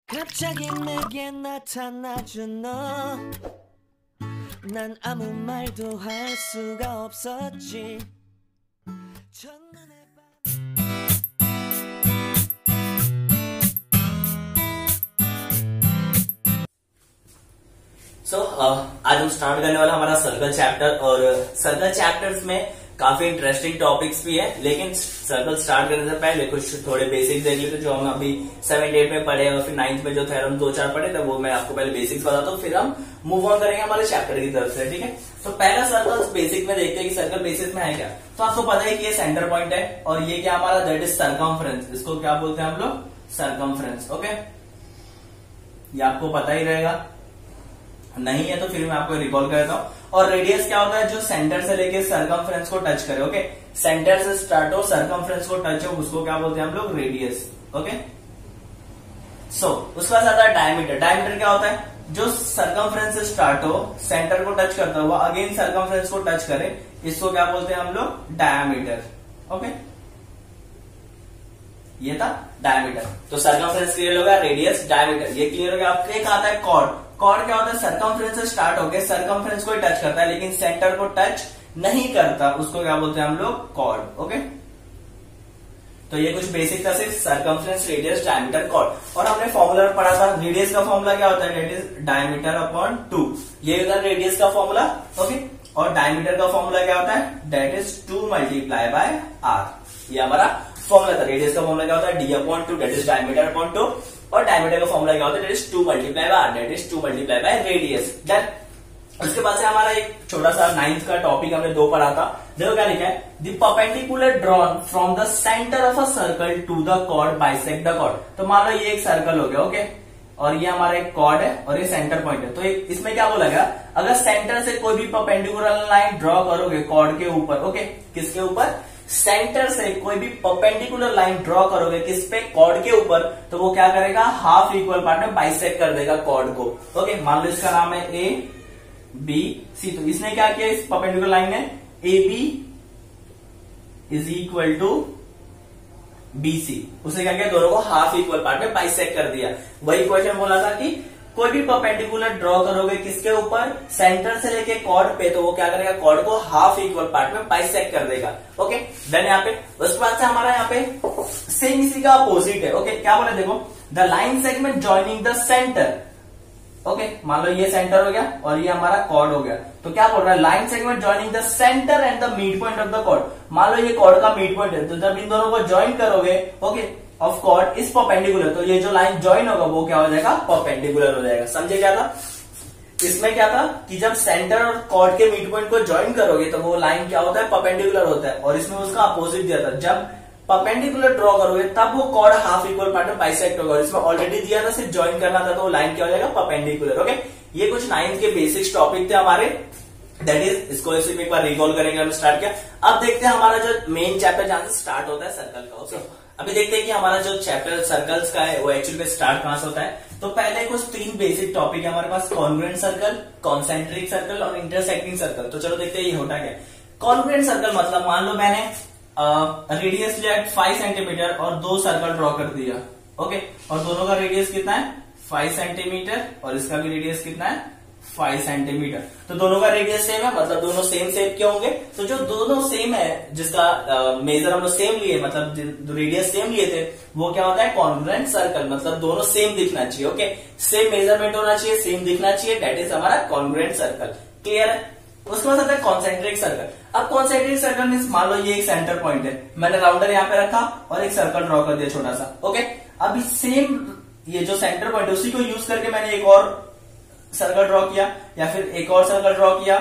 갑자기 내게 나타나준 너, 난 아무 말도 할 수가 없었지. 첫눈에 आज हम स्टार्ट करने वाला हमारा सर्कल चैप्टर। और सर्कल चैप्टर्स में काफी इंटरेस्टिंग टॉपिक्स भी है, लेकिन सर्कल स्टार्ट करने से पहले कुछ थोड़े बेसिक्स देख लेते जो हम अभी 7, 8 में पढ़े और फिर 9th में जो थ्योरम 2-4 पढ़े थे वो मैं आपको पहले बेसिक्स बताता हूँ, फिर हम मूव ऑन करेंगे हमारे चैप्टर की तरफ से। ठीक है, तो पहला सर्कल बेसिक में देखते हैं कि सर्कल बेसिक में है क्या। तो आपको पता है कि ये सेंटर पॉइंट है और ये क्या हमारा दैट इज सरकमफ्रेंस। इसको क्या बोलते हैं हम लोग? सरकमफ्रेंस। ओके, ये आपको पता ही रहेगा, नहीं है तो फिर मैं आपको रिकॉल करता हूँ। और रेडियस क्या होता है? जो सेंटर से लेके सरकमफ्रेंस को टच करे। ओके, सेंटर से स्टार्ट हो सरकमफ्रेंस को टच हो उसको क्या बोलते हैं हम लोग? रेडियस। ओके, सो उसके बाद आता है डायमीटर। डायमीटर क्या होता है? जो सरकमफ्रेंस से स्टार्ट हो सेंटर को टच करता हुआ अगेन सरकमफ्रेंस को टच करे, इसको क्या बोलते हैं हम लोग? डायमीटर। ओके, ये था डायमीटर। तो सरकमफ्रेंस क्लियर हो गया, रेडियस, डायमीटर ये क्लियर हो गया। आपको एक आता है कॉर्ड। कॉर्ड क्या होता है? सरकमफ्रेंस से स्टार्ट होकर सरकमफ्रेंस को टच करता है लेकिन सेंटर को टच नहीं करता, उसको क्या बोलते हैं हम लोग? कॉर्ड। ओके, तो ये कुछ बेसिक था, सिर्फ सरकमफ्रेंस, रेडियस, डायमीटर, कॉर्ड। और हमने फॉर्मूला पढ़ा था, रेडियस का फॉर्मूला क्या होता है? That is diameter upon 2। ये होता है रेडियस का फॉर्मूला। ओके, और डायमीटर का फॉर्मूला क्या होता है? That is 2 multiply by R. ये हमारा फॉर्मूला था। रेडियस का फॉर्मूला क्या होता है? D upon 2 that is diameter upon 2। और डायमीटर का फॉर्मूला क्या होता है? That is 2 multiply by R that is 2 multiply by radius. Then उसके बाद से हमारा एक छोटा सा 9th का टॉपिक हमने 2 पढ़ा था। देखो क्या लिखा है? The perpendicular drawn from the centre of a circle to the chord bisect the chord. तो मान लो ये एक सर्कल हो गया। ओके, और ये हमारा एक कॉर्ड है और ये सेंटर पॉइंट है। तो इसमें क्या बोला गया? अगर सेंटर से कोई भी परपेंडिकुलर लाइन ड्रॉ करोगे कॉर्ड के ऊपर, ओके, किसके ऊपर? सेंटर से कोई भी परपेंडिकुलर लाइन ड्रॉ करोगे किस पे? कॉर्ड के ऊपर, तो वो क्या करेगा? हाफ इक्वल पार्ट में बाइसेक्ट कर देगा कॉर्ड को। ओके, मान लो इसका नाम है ए बी सी। तो इसने क्या किया? इस परपेंडिकुलर लाइन ने A B is equal to B C, उसने क्या किया? दोनों को हाफ इक्वल पार्ट में बाइसेक्ट कर दिया। वही क्वेश्चन बोला था कि कोई भी परपेंडिकुलर ड्रॉ करोगे किसके ऊपर? सेंटर से लेके कॉर्ड पे, तो वो क्या करेगा? कॉर्ड को हाफ इक्वल पार्ट में बाइसेक्ट कर देगा। ओके, देन यहाँ पे उसके बाद से हमारा यहाँ पे सेम इसी का अपोजिट है। ओके, क्या बोले? देखो, the line segment joining the centre. Okay, मान लो ये सेंटर हो गया और ये हमारा कॉर्ड हो गया। तो क्या बोल रहा है? Line segment joining the centre and the mid point of the chord. मान लो ये कॉर्ड का मिड पॉइंट है, तो जब इन दोनों को ज्वाइन करोगे, ओके, ऑफ कॉर्ड इस परपेंडिकुलर, तो ये जो लाइन ज्वाइन होगा वो क्या हो जाएगा? परपेंडिकुलर हो जाएगा। समझे क्या था? इसमें क्या था कि जब सेंटर और कॉर्ड के मिड पॉइंट को ज्वाइन करोगे तो वो लाइन क्या होता है? परपेंडिकुलर होता है। और इसमें उसका अपोजिट दिया था, जब परपेंडिकुलर ड्रॉ करोगे तब वो कॉर्ड हाफ इक्वल पार्ट में बाइसेक्ट होगा। इसमें ऑलरेडी दिया था, सिर्फ ज्वाइन करना था, तो वो लाइन क्या हो जाएगा? परपेंडिकुलर। ओके, ये कुछ 9th के बेसिक्स टॉपिक थे हमारे, दैट इज इसको ऐसे एक बार रिकॉल करेंगे। हम स्टार्ट किया, अब देखते हैं हमारा जो मेन चैप्टर जहां से स्टार्ट होता है सर्कल का। ओके, अभी देखते हैं कि हमारा जो चैप्टर सर्कल्स का है वो एक्चुअली में स्टार्ट कहां से होता है। तो पहले कुछ 3 बेसिक टॉपिक है हमारे पास, कॉन्ग्रुएंट सर्कल, कॉन्सेंट्रिक सर्कल और इंटरसेक्टिंग सर्कल। तो चलो देखते हैं ये होता क्या। कॉन्ग्रुएंट सर्कल मतलब मान लो मैंने रेडियस लिया 5 सेंटीमीटर और 2 सर्कल ड्रॉ कर दिया। ओके, और दोनों का रेडियस कितना है? 5 सेंटीमीटर और इसका भी रेडियस कितना है? 5 सेंटीमीटर। तो दोनों का रेडियस सेम है, मतलब दोनों सेम शेप के होंगे। तो जो दोनों सेम है, जिसका मेजर हम लोग सेम लिए, मतलब जो रेडियस सेम लिए थे, वो क्या होता है? Congruent circle. मतलब दोनों सेम दिखना चाहिए। ओके, सेम मेजरमेंट होना चाहिए, सेम दिखना चाहिए, दैट इज हमारा कॉन्ग्रुएंट सर्कल। क्लियर है? उसके बाद आता है कॉन्सेंट्रिक सर्कल। अब कॉन्सेंट्रिक सर्कल मींस मान लो ये एक सेंटर पॉइंट है, मैंने राउंडर यहाँ पे रखा और एक सर्कल ड्रॉ कर दिया छोटा सा। ओके, अभी सेम ये जो सेंटर पॉइंट है उसी को यूज करके मैंने एक और सर्कल ड्रॉ किया या फिर एक और सर्कल ड्रॉ किया।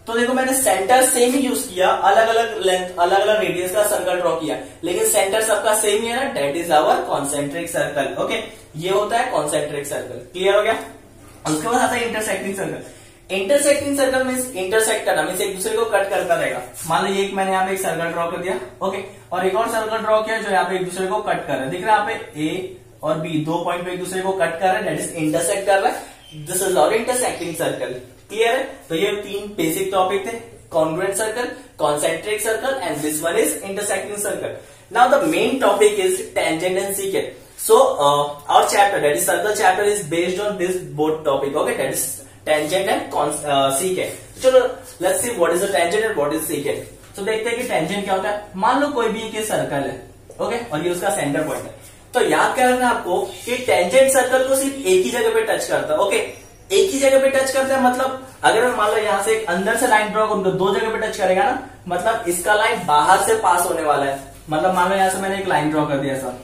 तो देखो, मैंने सेंटर सेम ही यूज किया, अलग अलग लेंथ, अलग अलग रेडियस का सर्कल ड्रॉ किया, लेकिन सेंटर सबका सेम ही है ना, that is our concentric circle. Okay, ये होता है कॉन्सेंट्रिक सर्कल। क्लियर हो गया? उसके बाद आता है intersecting circle. Intersecting circle means intersect करना, मींस एक दूसरे को कट करता रहेगा। मान लो एक मैंने यहाँ पे एक सर्कल ड्रॉ कर दिया, ओके, और एक और सर्कल ड्रॉ किया जो यहाँ पे एक दूसरे को कट कर रहा है। दिख रहा है यहाँ पे ए और बी 2 पॉइंट पे एक दूसरे को कट कर रहा है, दैट इज इंटरसेक्ट कर रहा है। This is our intersecting circle. Clear है? तो ये 3 बेसिक टॉपिक थे, congruent circle, concentric circle and this one is intersecting circle. Now the main topic is tangent and secant. So our chapter, that is circle chapter, is based on this both topic. Okay, that is tangent and secant. चलो let's see what is the tangent and what is secant. तो देखते हैं कि tangent क्या होता है। मान लो कोई भी एक सर्कल है, ओके, और ये उसका सेंटर पॉइंट है। तो याद क्या रखना आपको कि टेंजेंट सर्कल को सिर्फ एक ही जगह पे टच करता है। ओके, एक ही जगह पे टच करता है, मतलब अगर मैं मान लो यहां से एक अंदर से लाइन ड्रॉ करूं तो दो जगह पे टच करेगा ना, मतलब इसका लाइन बाहर से पास होने वाला है। मतलब मान लो यहां से मैंने एक लाइन ड्रॉ कर दिया ऐसा,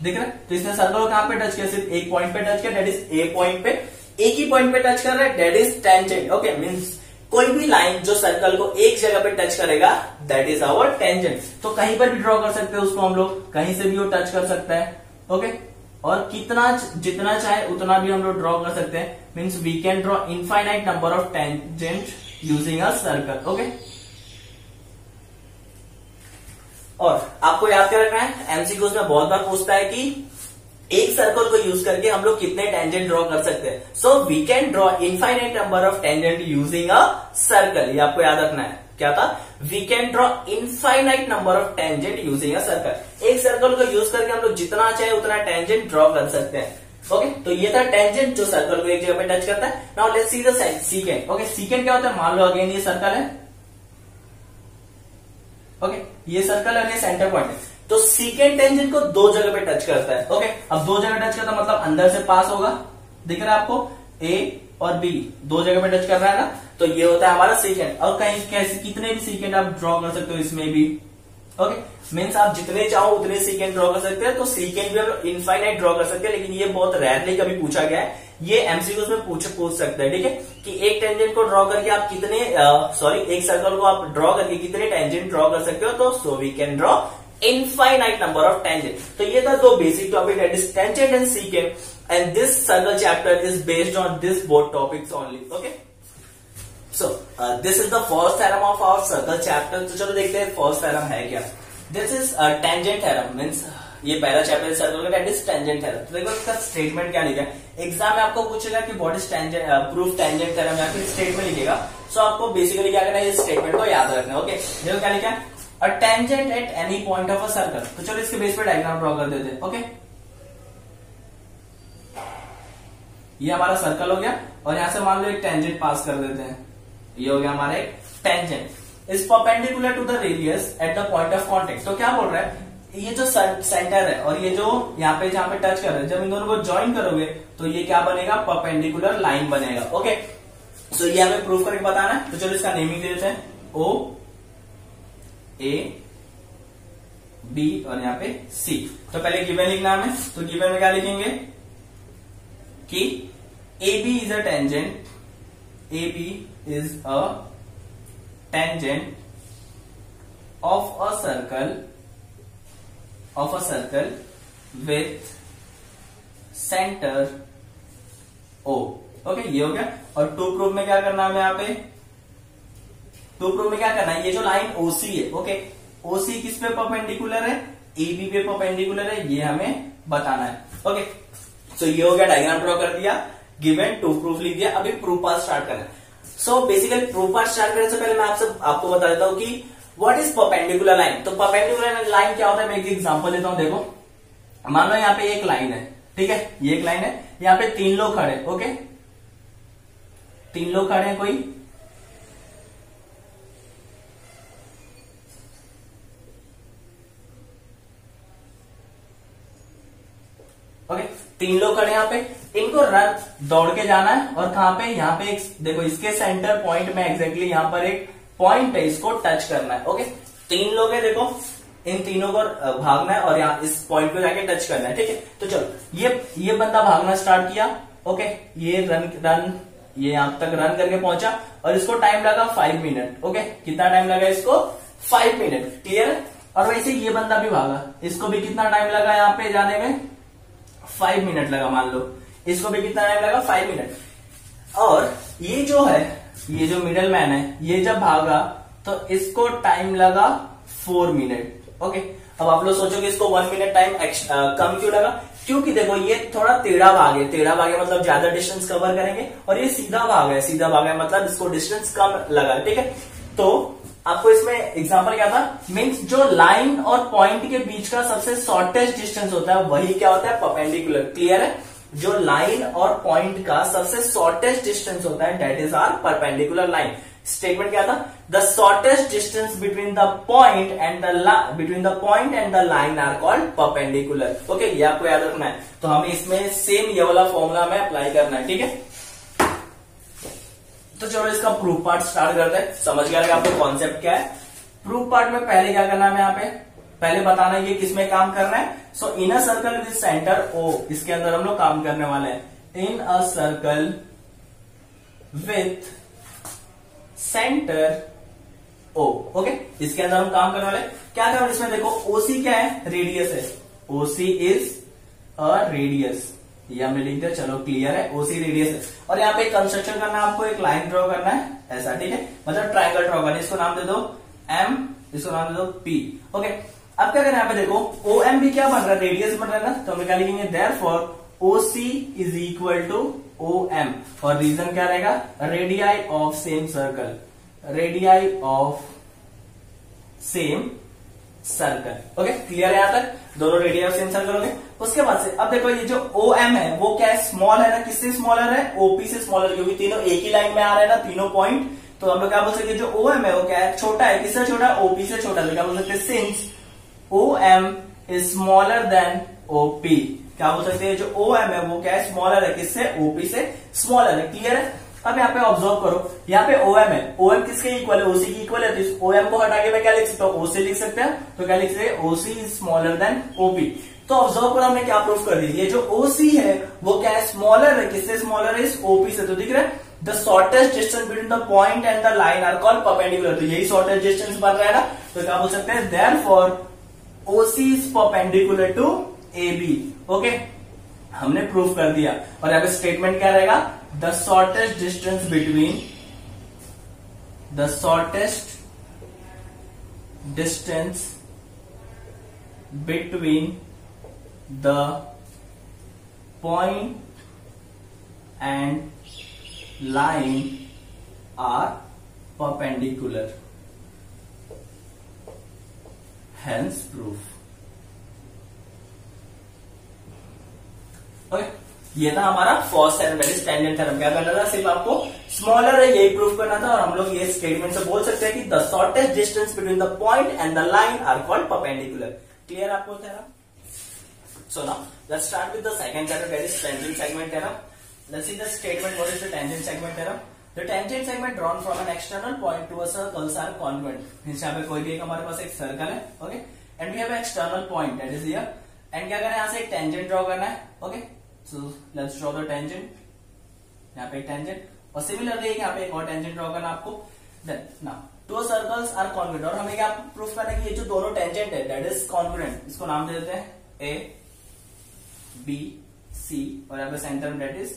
दिख रहा है? तो इसने सर्कल को कहां पे टच किया? सिर्फ एक पॉइंट पे टच किया, दैट इज ए पॉइंट पे, एक ही पॉइंट पे टच कर रहा है, that is tangent. Okay, means कोई भी लाइन जो सर्कल को एक जगह पे टच करेगा, दैट इज आवर टेंजेंट। तो कहीं पर भी ड्रॉ कर सकते हैं उसको हम लोग, कहीं से भी वो टच कर सकता है। ओके, और कितना जितना चाहे उतना भी हम लोग ड्रॉ कर सकते हैं। Means we can draw infinite number of tangent using a circle. Okay, और आपको याद कर रखना है, एमसीक्यूज में बहुत बार पूछता है कि एक सर्कल को यूज करके हम लोग कितने टेंजेंट ड्रॉ कर सकते हैं। So we can draw infinite number of tangent using a circle. ये आपको याद रखना है। क्या था? We can draw infinite number of tangent using a circle. एक सर्कल को यूज करके हम लोग जितना चाहे उतना टेंजेंट ड्रॉ कर सकते हैं। ओके, तो ये था टेंजेंट जो सर्कल को एक जगह पे टच करता है। Now let's see the secant. Okay, secant क्या होता है? मान लो अगेन ये सर्कल है, ओके, ये सर्कल है, ये सेंटर पॉइंट है। तो सीकेंट टेंजेंट को दो जगह पे टच करता है। ओके, अब दो जगह टच करता है मतलब अंदर से पास होगा, दिख रहा है आपको? ए और बी दो जगह पे टच कर रहा है ना, तो ये होता है हमारा सीकेंट। और कहीं कैसे कितने भी सीकेंट आप ड्रॉ कर सकते हो इसमें भी। ओके, मीन्स आप जितने चाहो उतने सीकेंट ड्रॉ कर सकते हैं। तो सीकेंट भी हम इनफाइनाइट ड्रॉ कर सकते हैं, लेकिन ये बहुत रेयरली कभी पूछा गया है। ये एमसीक्यूज में पूछ सकते हैं, ठीक है, कि एक टेंजेंट को ड्रॉ करके आप कितने एक सर्कल को आप ड्रॉ करके कितने टेंजेंट ड्रॉ कर सकते हो। तो so we can draw infinite number of tangent. तो ये था दो basic topic, that is tangent and secant, and this circle chapter is based on this both topics only. Okay, so this is the first theorem of our circle chapter. तो चलो देखते हैं first theorem है क्या। This is tangent theorem, means ये पहला chapter circle का, that is tangent theorem. तो देखो इसका स्टेटमेंट क्या लिखा है। एग्जाम में आपको पूछेगा कि what is tangent, proof tangent theorem, या फिर स्टेटमेंट लिखेगा। सो आपको बेसिकली क्या करना है, इस स्टेटमेंट को याद रखना है। ओके, देखो क्या लिखा है, a tangent at any point of a circle. तो चलो इसके बेस पे डायग्राम ड्रॉ कर देते हैं। ओके, ये हमारा सर्कल हो गया, और यहां से मान लो एक टेंजेंट पास कर देते हैं। ये हो गया हमारा एक tangent is perpendicular to the radius at the point of contact. तो क्या बोल रहा है, ये जो सेंटर है और ये जो यहाँ पे जहां पे टच कर रहे हैं, जब इन दोनों को ज्वाइन करोगे तो ये क्या बनेगा, परपेंडिकुलर लाइन बनेगा। ओके, सो ये हमें प्रूफ करके बताना है। तो चलो इसका नेमिंग दे देते हैं, ओ ए बी और यहाँ पे सी। तो पहले गिवन लिखना हमें, तो गिवन में क्या लिखेंगे कि A B is a tangent, A B is a tangent of a circle with center O। Okay, ये हो गया। और टू प्रूफ में क्या करना है हमें, यहाँ पे टू प्रूफ में क्या करना है, ये जो लाइन OC है, ओके, OC किस पे परपेंडिकुलर है, AB पे परपेंडिकुलर है, ये हमें बताना है। ओके, सो ये हो गया, डायग्राम ड्रॉ कर दिया, गिवन, टू प्रूफ लिख दिया। अभी प्रूफ पार्ट स्टार्ट करना है। So basically proof part start करने से पहले मैं आपको बता देता हूं कि व्हाट इज परपेंडिकुलर लाइन। तो परपेंडिकुलर लाइन क्या होता है, मैं एक एग्जांपल देता हूं। देखो, मान लो यहाँ पे एक लाइन है, ठीक है, ये एक लाइन है, यहाँ पे तीन लोग खड़े, ओके, तीन लोग खड़े हैं कोई, ओके, तीन लोग खड़े यहाँ पे, इनको रन दौड़ के जाना है, और कहां पे, यहाँ पे एक देखो, इसके सेंटर पॉइंट में एग्जैक्टली यहाँ पर एक पॉइंट है, इसको टच करना है। ओके, तीन लोग हैं, देखो, इन तीनों को भागना है और यहाँ इस पॉइंट पे जाके टच करना है, ठीक है। तो चलो ये बंदा भागना स्टार्ट किया, ओके, ये ये यहां तक रन करके पहुंचा, और इसको टाइम लगा 5 मिनट। ओके, कितना टाइम लगा इसको, 5 मिनट, क्लियर है। और वैसे ये बंदा भी भागा, इसको भी कितना टाइम लगा यहाँ पे जाने में, 5 मिनट लगा, मान लो इसको भी कितना टाइम लगा, 5 मिनट। और ये जो है, ये जो मिडल मैन है, ये जब भागा तो इसको टाइम लगा 4 मिनट। ओके, अब आप लोग सोचोगे इसको 1 मिनट टाइम कम क्यों लगा, क्योंकि देखो ये थोड़ा टेढ़ा भागे, मतलब ज्यादा डिस्टेंस कवर करेंगे, और ये सीधा भाग है, मतलब इसको डिस्टेंस कम लगा, ठीक है। तो आपको इसमें एग्जांपल क्या था, मींस जो लाइन और पॉइंट के बीच का सबसे शॉर्टेस्ट डिस्टेंस होता है वही क्या होता है, परपेंडिकुलर। क्लियर है? जो लाइन और पॉइंट का सबसे शॉर्टेस्ट डिस्टेंस होता है that is are perpendicular line. Statement क्या था, the shortest distance between the point and the line are called perpendicular. Okay, ये आपको याद रखना है। तो हमें इसमें सेम ये वाला फॉर्मूला हमें अप्लाई करना है। ठीक है, तो चलो इसका प्रूफ पार्ट स्टार्ट करते हैं। समझ गया आपको कॉन्सेप्ट क्या है। प्रूफ पार्ट में पहले क्या करना है, यहाँ पे पहले बताना है ये किसमें काम करना है। So in a circle with centre O, इसके अंदर हम लोग काम करने वाले हैं। In a circle with centre O, okay, इसके अंदर हम काम करने वाले हैं। क्या करें इसमें, देखो ओसी क्या है, रेडियस है। ओसी इज अ रेडियस, ये हमने लिख दिया। चलो क्लियर है, ओसी रेडियस है। और यहाँ पे कंस्ट्रक्शन करना है आपको, एक लाइन ड्रॉ करना है ऐसा। ठीक है, मतलब ट्राइंगल ड्रॉ करना है। इसको नाम दे दो एम, इसको नाम दे दो पी। ओके, अब क्या करना है, यहाँ पे देखो ओ एम भी क्या बन रहा है, रेडियस बन रहा है ना। तो हम क्या लिखेंगे, therefore OC is equal to O M. और रीजन क्या रहेगा, radii of same circle, radii of same circle. Okay, clear है? यहां तक दोनों रेडियस ऑफ सेम सर्कल हो गए। उसके बाद से अब देखो ये जो ओ एम है वो क्या है, स्मॉल है ना। किससे स्मॉलर है, ओपी से स्मॉलर, क्योंकि तीनों एक ही लाइन में आ रहे हैं ना, तीनों पॉइंट। तो हम लोग क्या बोल सकते हैं, जो ओ एम है वो क्या है, छोटा है। किससे छोटा, ओपी से छोटा। तो क्या बोल सकते हैं, since O M is smaller than OP. क्या बोल सकते हैं, जो ओ एम है वो क्या है, स्मॉलर है। किससे, ओपी से स्मॉलर है। क्लियर है? अब यहाँ पे ऑब्जर्व करो, यहाँ पे ओएम है। ओएम किसके इक्वल है, ओसी की इक्वल है। तो इस ओएम को हटा के मैं क्या लिख सकता हूँ, ओसी लिख सकते हैं। तो क्या लिख सकते हैं, ओसी इज स्मॉलर देन ओपी। तो ऑब्जर्व करो हमने क्या प्रूफ कर दी, ये जो ओसी है वो क्या है, स्मॉलर है। किससे स्मॉलर है, इस ओपी से। तो दिख रहा है, the shortest distance between the point and the line are called perpendicular. तो यही शॉर्टेस्ट डिस्टेंस बन रहा है ना। तो क्या बोल सकते हैं, therefore OC is perpendicular to A B. Okay, हमने प्रूफ कर दिया। और यहाँ पे स्टेटमेंट क्या रहेगा, the shortest distance between the point and line are perpendicular, hence proof. Okay, ये था हमारा first theorem, that is tangent theorem. क्या करना था, सिर्फ आपको स्मॉलर है यही प्रूफ करना था। और हम लोग ये स्टेटमेंट से बोल सकते हैं कि the shortest distance between the point and the line are called perpendicular. Clear आपको theorem? So now let's start with the second theorem, that is tangent segment theorem. Let's see the statement, what is the tangent segment theorem. The tangent segment drawn from an external point to a circle are congruent. यहाँ पे कोई भी एक हमारे पास एक circle है, okay, and we have external point that is here. And क्या करना है, यहाँ से एक टेंजेंट ड्रॉ करना है। Okay, so let's draw the tangent. यहाँ पे एक टेंजेंट, और सिमिलरली यहाँ पे एक और टेंजेंट ड्रॉ करना आपको। Then now two circles are congruent. और हमें क्या प्रूफ करना है कि ये जो दोनों टेंजेंट है दैट इज कॉन्ग्रुएंट। इसको नाम दे देते हैं ए बी सी, और यहाँ पे सेंटर में that is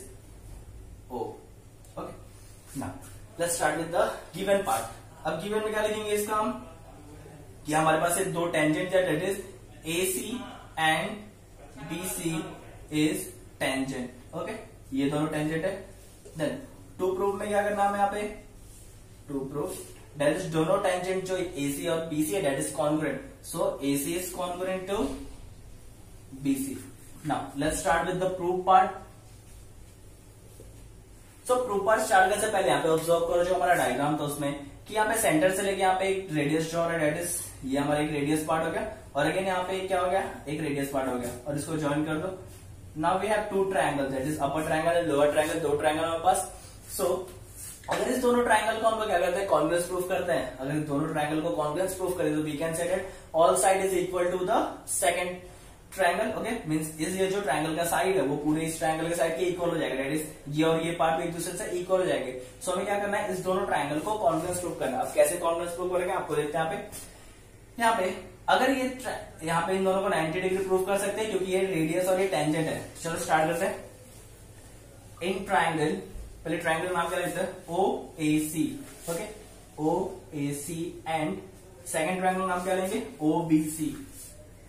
O. Okay, now let's start with the given part. अब गिवन में क्या लिखेंगे इसका हम, कि हमारे पास दो टेंजेंट है that is A C and B C is tangent. Okay, ये दोनों टेंजेंट है। देन टू प्रूफ में क्या करना है यहाँ पे, टू प्रूफ दैट इज दोनों टेंजेंट जो AC और BC है that is congruent. So AC is congruent to BC। Now let's start with the proof part. So proof part start करने से पहले यहाँ पे ऑब्जर्व करो जो हमारा डायग्राम था उसमें, कि यहाँ पे सेंटर से लेके यहाँ पे एक रेडियस ड्रॉ है दैट इज, ये हमारा एक रेडियस पार्ट हो गया। और अगेन यहाँ पे क्या हो गया, एक रेडियस पार्ट हो गया। और इसको ज्वाइन कर दो। Now we have two triangle that is upper triangle and lower triangle, दो ट्रायंगल हमारे पास। सो अगर इस दोनों ट्रायंगल को हम लोग क्या करते हैं, कॉन्ग्रुएंस प्रूफ करते हैं। अगर इस दोनों ट्रायंगल को कॉन्ग्रुएंस प्रूफ करें तो we can say that all side is equal to the second triangle. Okay, means ये जो ट्रायंगल का साइड है वो पूरे इस ट्रायंगल के साइड के इक्वल हो जाएगा। दैट इज ये और ये पार्ट भी एक दूसरे से इक्वल हो जाएंगे। सो हमें क्या करना है, इस दोनों ट्रायंगल को कॉन्ग्रुएंस प्रूफ करना है। अब कैसे कॉन्ग्रुएंस प्रूफ करेंगे आपको देखते हैं। यहाँ पे अगर ये यहाँ पे इन दोनों को 90 डिग्री प्रूफ कर सकते हैं क्योंकि ये रेडियस और ये टेंजेंट है। चलो स्टार्ट करते हैं। इन ट्रायंगल, पहले ट्रायंगल नाम क्या लेते हैं, OAC। Okay, OAC and second triangle नाम क्या लेंगे, OBC।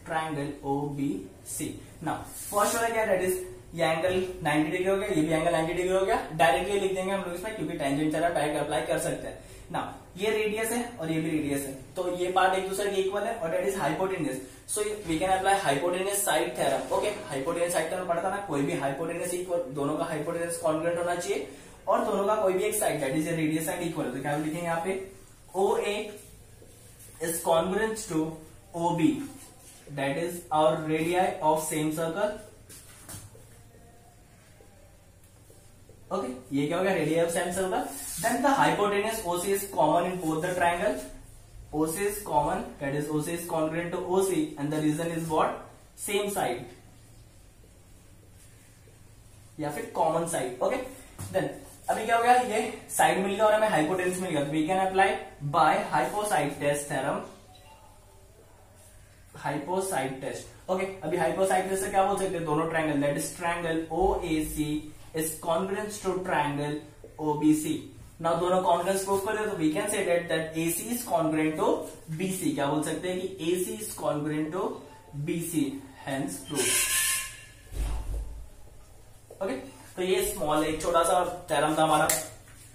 Triangle OBC। Now first वाला क्या, दैट इज ये एंगल 90 डिग्री हो गया, ये भी एंगल 90 डिग्री हो गया। डायरेक्टली लिख देंगे हम लोग इसमें, क्योंकि टेंजेंट चला डायरेक्ट अप्लाई कर सकते हैं। ना ये रेडियस है और ये भी रेडियस है, तो ये पार्ट एक दूसरे के इक्वल है और that is hypotenuse, so we can apply hypotenuse side theorem. Okay, hypotenuse side theorem पढ़ा था ना, कोई भी हाइपोटेन्यूज इक्वल, दोनों का हाइपोटेन्यूज कॉन्ग्रुएंट होना चाहिए और दोनों का कोई भी एक side that is radius side equal है, तो क्या लिखेंगे यहाँ पे OA is congruent to OB, that is our radii of same circle। Okay, ये क्या हो गया, radii of same circle। Then the hypotenuse OC is common in both the triangle, OC is common, that is OC is congruent to OC and the reason is what, same side या फिर common side. Okay, then अभी क्या हो गया, ये side मिल गया और हमें हाइपोटेन्यूज मिल गया, तो we can apply by hypo side test theorem, hypo side test. Okay, अभी हाइपोसाइड टेस्ट से क्या बोल सकते हैं, दोनों triangle that is triangle OAC is congruent to triangle OBC। Now दोनों कॉन्ग्रुएंस प्रूफ कर दे तो we can say that AC is congruent to BC। क्या बोल सकते हैं कि AC is congruent to BC, hence proof. Okay, तो ये स्मॉल एक छोटा सा थ्योरम था हमारा,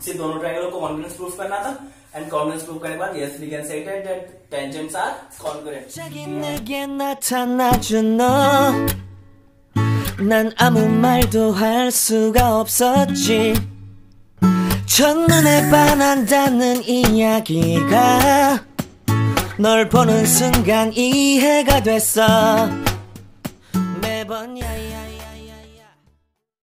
सिर्फ दोनों ट्रायंगलों को कॉन्ग्रुएंस प्रूफ करना था एंड कॉन्ग्रुएंस प्रूफ करने के बाद yes we can say that tangents are congruent. 갑자기 내게 나타나준 너, 난 아무 말도 할 수가 없었지. 첫눈에 반한다는 이야기가 널 보는 순간 이해가 됐어.